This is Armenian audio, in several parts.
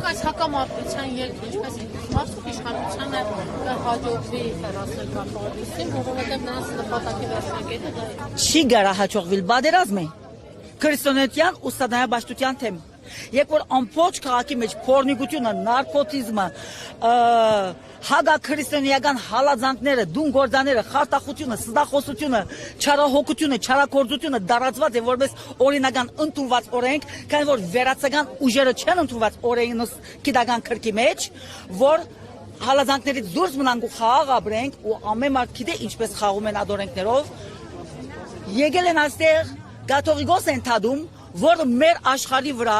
այս հակամարտության ելքը ինչպես մարդու իշխանությանը կհաջողվի հեռացնել կապահովին, որովհետև նրանց նպատակի վերջնակետը դա է։ Չի գարա հաջողվել բادرազմը քրիստոնեության ու սատանայաբաշխության թեմ։ Երբ որ ամբողջ քաղաքի մեջ փորնիկությունը, նարկոտիզմը, հագաքրիստոնեական հալածանքները, դուն գործաները, խարտախությունը, սդախոսությունը, չարահոգությունը, չարակորձությունը դարածված է որպես օրինական ընդունված օրենք, քանի որ վերացական ուժերը չեն ընդունված օրենս գիտական քրքի մեջ, որ հալածանքներից դուրս մնանք ու խաղաղ ապրենք ու ամեն մարդ գիտե ինչպես խաղում են այդ օրենքներով, եկել են այստեղ կաթողիկոս են թադում, որ մեր աշխարհի վրա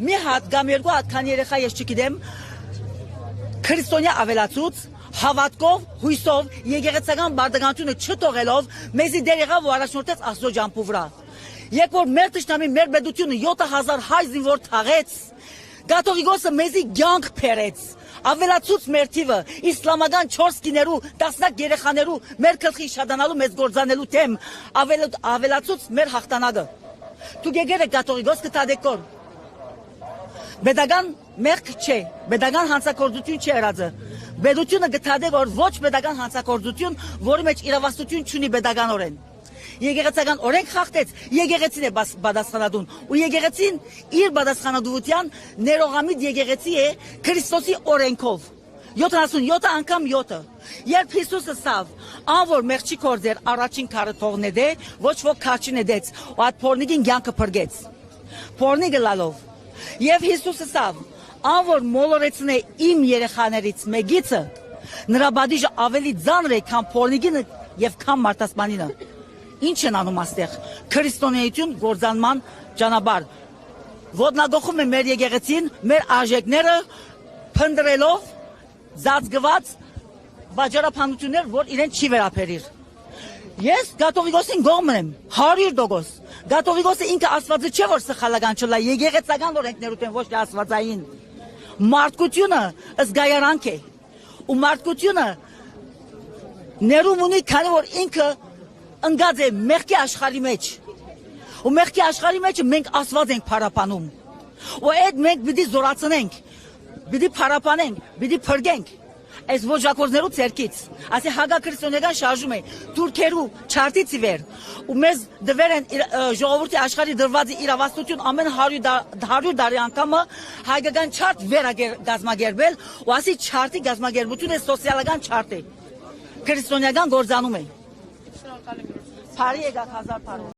մի հատ կամ երկու հատ քանի երեխա ես չգիտեմ քրիստոնյա ավելացուց հավատքով, հույսով, եկեղեցական բարդականությունը չթողելով մեզի դեր եղավ ու առաջնորդեց Աստծո ջամփու վրա։ Երբ որ մեր թշնամին մեր պետությունը 7000 հայ զինվոր թաղեց, կաթողիկոսը մեզի կյանք բերեց։ Ավելացուց մեր թիվը իսլամական 4 կիներու, 10 երեխաներու մեր գլխի շատանալու մեծ գործանելու թեմ ավելացուց մեր հաղթանակը։ Դուք եկել եք կաթողիկոս կտադեկոր։ Պետական մեղք չէ, պետական հանցագործություն չէ եղածը։ Պետությունը գտադե որ ոչ պետական հանցագործություն, որի մեջ իրավասություն չունի պետականորեն։ Եկեղեցական օրենք խախտեց, եկեղեցին է պատասխանատուն, ու եկեղեցին իր պատասխանատվության ներողամիտ եկեղեցի է Քրիստոսի օրենքով։ 77 անգամ 7։ Երբ Հիսուսը սավ, անոր մեղքի կործեր առաջին քարը թողնեդե, ոչ ոք քաչին էդեց, ու այդ փորնիկին կյանքը փրկեց։ Փորնիկը լալով։ Եվ Հիսուսը սավ, անոր մոլորեցնե իմ երեխաներից մեկիցը, նրա բադիժը ավելի ծանր է, քան փորնիկինը եւ քան մարտասմանինը։ Ինչ են անում այստեղ քրիստոնեություն գործանման ճանապարհ։ Ոտնագողում է մեր եկեղեցին, մեր արժեքները փնտրելով զածգված վաճառափանություններ, որ իրեն չի վերաբերիր։ Ես կաթողիկոսին կողմն եմ 100%։ Կաթողիկոսը ինքը աստվածը չէ որ սխալական չլա, եկեղեցական օրենքներուտ են ոչ թե աստվածային։ Մարդկությունը զգայարանք է։ Ու մարդկությունը ներում ունի, քանի որ ինքը ընկած է մեղքի աշխարհի մեջ։ Ու մեղքի աշխարհի մեջ մենք աստված ենք փարապանում։ Ու այդ մենք պիտի զորացնենք, պիտի փարապանենք, պիտի փրկենք այս ոչակորներու ցերքից։ Ասի հագաքրիստոնեական շարժում է թուրքերու չարտից ի վեր։ Ու մեզ դվեր են ժողովրդի աշխարհի դրված իրավասություն ամեն 100 տարի անգամը հայկական չարտ վերագազմագերբել, ու ասի չարտի գազմագերբությունը սոցիալական չարտ է։ Քրիստոնեական գործանում է։ Փարի եկակ 1000 փարով։